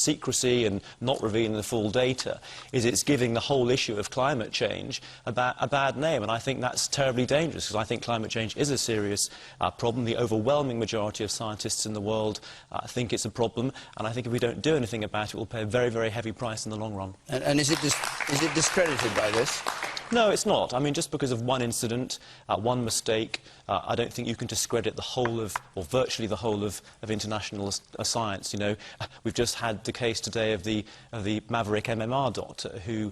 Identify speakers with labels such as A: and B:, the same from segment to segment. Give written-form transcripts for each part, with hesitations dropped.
A: secrecy and not revealing the full data is it's giving the whole issue of climate change a bad name, and I think that's terribly dangerous, because I think climate change is a serious problem. The overwhelming majority of scientists in the world think it's a problem, and I think if we don't do anything about it, we'll pay a very, very heavy price in the long run.
B: And is it discredited by this?
A: No, it's not. I mean, just because of one incident, one mistake, I don't think you can discredit the whole of, or virtually the whole of international science. You know, we've just had the case today of the maverick MMR doctor who,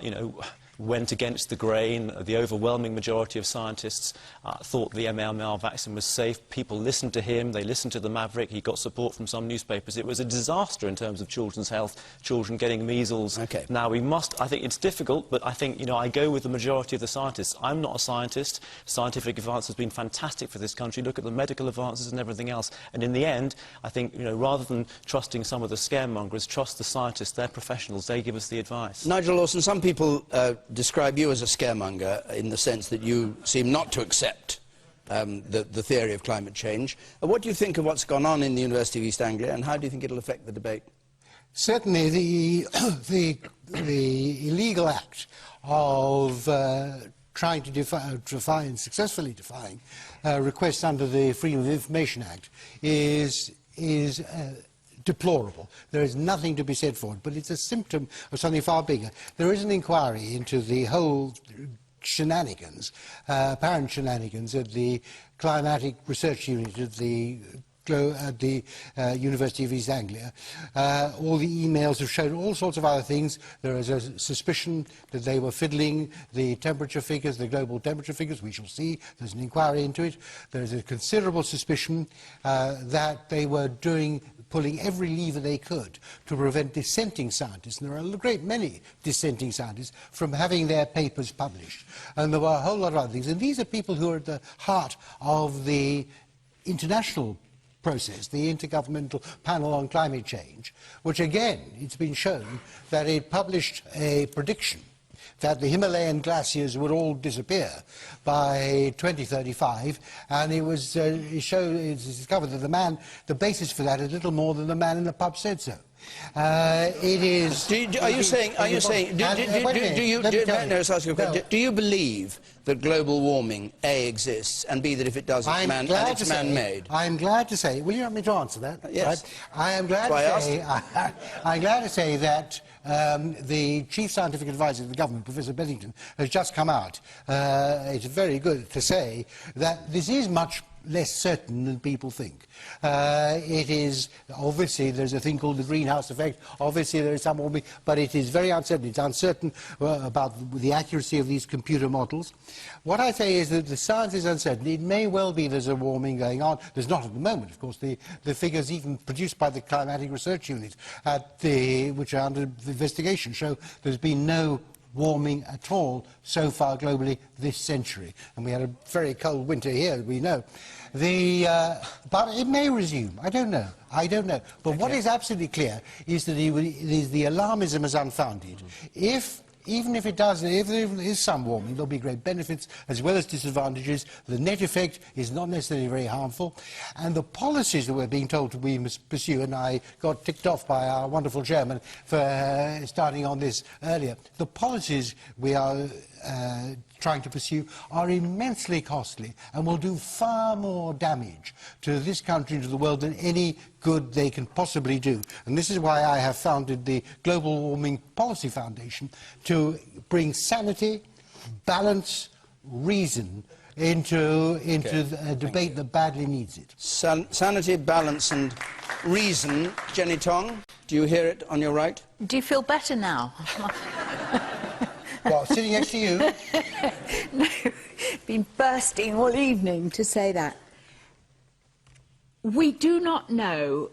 A: you know, went against the grain. The overwhelming majority of scientists thought the MMR vaccine was safe. People listened to him, they listened to the maverick, he got support from some newspapers. It was a disaster in terms of children's health, children getting measles.
B: Okay.
A: Now, we must, I think it's difficult, but I think, you know, I go with the majority of the scientists. I'm not a scientist. Scientific advance has been fantastic for this country. Look at the medical advances and everything else. And in the end, I think, you know, rather than trusting some of the scaremongers, trust the scientists. They're professionals. They give us the advice.
B: Nigel Lawson, some people describe you as a scaremonger in the sense that you seem not to accept the theory of climate change. What do you think of what's gone on in the University of East Anglia, and how do you think it'll affect the debate?
C: Certainly the illegal act of trying to successfully define requests under the Freedom of Information Act is deplorable. There is nothing to be said for it, but it's a symptom of something far bigger. There is an inquiry into the whole shenanigans, apparent shenanigans at the climatic research unit of the University of East Anglia. All the emails have shown all sorts of other things. There is a suspicion that they were fiddling the temperature figures, the global temperature figures. We shall see. There's an inquiry into it. There is a considerable suspicion that they were pulling every lever they could to prevent dissenting scientists, and there are a great many dissenting scientists, from having their papers published. And there were a whole lot of other things. And these are people who are at the heart of the international process, the Intergovernmental Panel on Climate Change, which again, it's been shown that it published a prediction that the Himalayan glaciers would all disappear by 2035, and it was it's discovered that the basis for that is little more than the man in the pub said so. It is. Do
B: you believe that global warming A exists, and B that if it does it's man-made?
C: I'm glad to say. Will you let me to answer that?
B: Yes.
C: Right? I'm glad to say that the chief scientific advisor of the government, Professor Beddington, has just come out. It's very good to say that this is much less certain than people think. It is, obviously, there's a thing called the greenhouse effect. Obviously, there is some warming, but it is very uncertain. It's uncertain about the accuracy of these computer models. What I say is that the science is uncertain. It may well be there's a warming going on. There's not at the moment, of course. The figures even produced by the Climatic Research Unit, which are under investigation, show there's been no warming at all so far globally this century. And we had a very cold winter here, we know. But it may resume. I don't know. But what is absolutely clear is that the alarmism is unfounded. Even if there is some warming, there'll be great benefits as well as disadvantages. The net effect is not necessarily very harmful. And the policies that we're being told we must pursue, and I got ticked off by our wonderful chairman for starting on this earlier, the policies we are trying to pursue are immensely costly and will do far more damage to this country and to the world than any good they can possibly do. And this is why I have founded the Global Warming Policy Foundation, to bring sanity, balance, reason into a debate that badly needs it.
B: Sanity, balance and reason. Jenny Tong, do you hear it on your right?
D: Do you feel better now?
C: What, sitting next to you?
D: No, been bursting all evening to say that. We do not know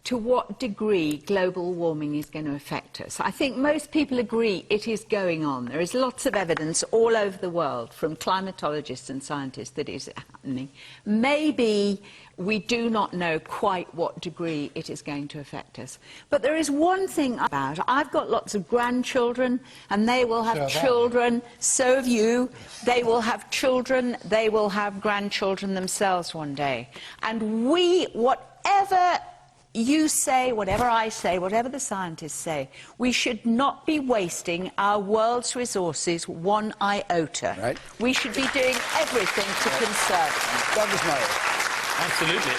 D: to what degree global warming is going to affect us. I think most people agree it is going on. There is lots of evidence all over the world from climatologists and scientists that it is happening. Maybe we do not know quite what degree it is going to affect us. But there is one thing about it. I've got lots of grandchildren, and they will have children. So have you. They will have children. They will have grandchildren themselves one day. And whatever you say, whatever I say, whatever the scientists say, we should not be wasting our world's resources one iota.
B: Right.
D: We should be doing everything to conserve them.
B: Douglas Murray.
E: Absolutely.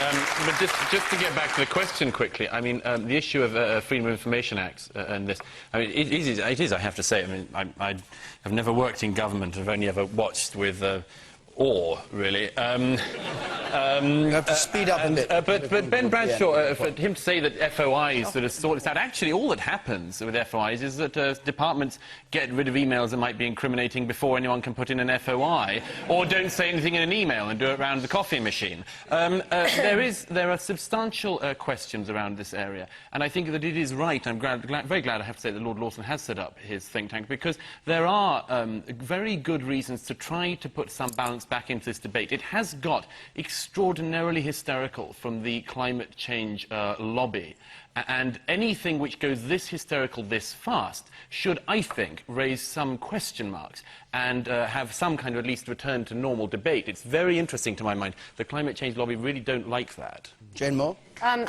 E: But just to get back to the question quickly, I mean, the issue of Freedom of Information Acts and this, I mean, it is, I have to say, I mean, I have never worked in government. I've only ever watched with awe, really.
B: You have to speed up a bit.
E: But Ben Bradshaw, for him to say that FOIs sort of sort this out, actually all that happens with FOIs is that departments get rid of emails that might be incriminating before anyone can put in an FOI, or don't say anything in an email and do it around the coffee machine. There are substantial questions around this area, and I think that it is right. I'm very glad I have to say that Lord Lawson has set up his think tank, because there are very good reasons to try to put some balance back into this debate. It has got extraordinarily hysterical from the climate change lobby, and anything which goes this hysterical this fast should, I think, raise some question marks and have some kind of at least return to normal debate. It's very interesting to my mind. The climate change lobby really don't like that.
B: Jane Moore?
F: I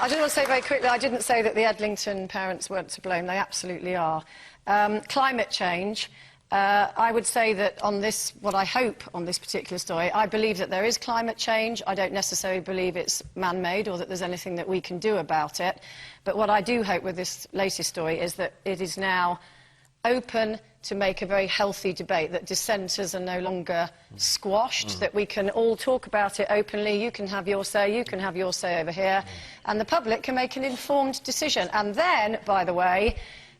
F: just want to say very quickly, I didn't say that the Edlington parents weren't to blame. They absolutely are. Climate change, I would say that on this, what I hope on this particular story, I believe that there is climate change. I don't necessarily believe it's man-made or that there's anything that we can do about it. But what I do hope with this latest story is that it is now open to make a very healthy debate, that dissenters are no longer squashed, that we can all talk about it openly. You can have your say, you can have your say over here, and the public can make an informed decision. And then, by the way,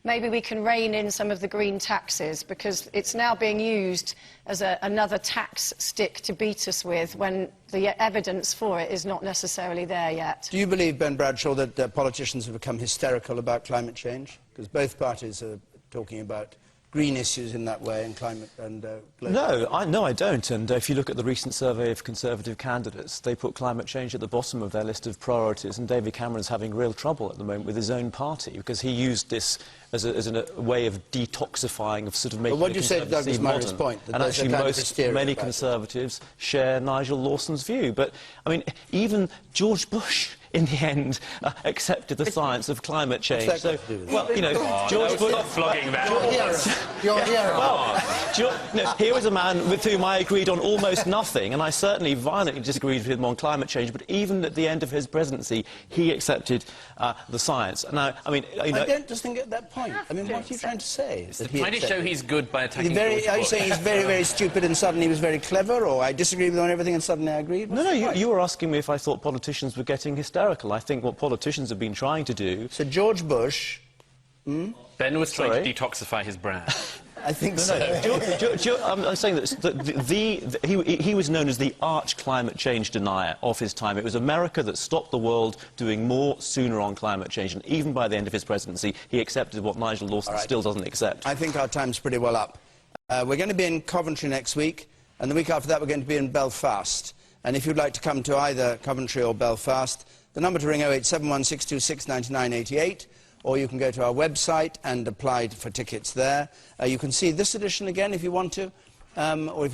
F: maybe we can rein in some of the green taxes, because it's now being used as another tax stick to beat us with when the evidence for it is not necessarily there yet.
B: Do you believe, Ben Bradshaw, that politicians have become hysterical about climate change? Because both parties are talking about green issues in that way, and climate and global.
A: No, I don't. And if you look at the recent survey of Conservative candidates, they put climate change at the bottom of their list of priorities, and David Cameron's having real trouble at the moment with his own party, because he used this as a way of detoxifying, of sort of making
B: what do you say to Douglas Murray's point? That
A: and actually many
B: about
A: Conservatives share Nigel Lawson's view. But, I mean, even George Bush, in the end, accepted the science of climate change. So, well, you know, George Bush...
E: Stop flogging that.
C: Your hero.
A: Well, here was a man with whom I agreed on almost nothing, and I certainly violently disagreed with him on climate change, but even at the end of his presidency, he accepted the science. Now, I mean... You know,
B: I don't just think at that point. I mean, what are you trying to say?
E: Trying to show he's good by attacking George Bush.
B: Are you saying he's very, very stupid and suddenly he was very clever, or I disagreed with him on everything and suddenly I agreed?
A: No, you were asking me if I thought politicians were getting hysterical. I think what politicians have been trying to do...
B: So George Bush...
E: Ben was trying to detoxify his brand.
B: I think so.
A: I'm saying that he was known as the arch climate change denier of his time. It was America that stopped the world doing more sooner on climate change, and even by the end of his presidency, he accepted what Nigel Lawson still doesn't accept.
B: I think our time's pretty well up. We're going to be in Coventry next week, and the week after that we're going to be in Belfast. And if you'd like to come to either Coventry or Belfast, the number to ring 08716269988, or you can go to our website and apply for tickets there. You can see this edition again if you want to, or if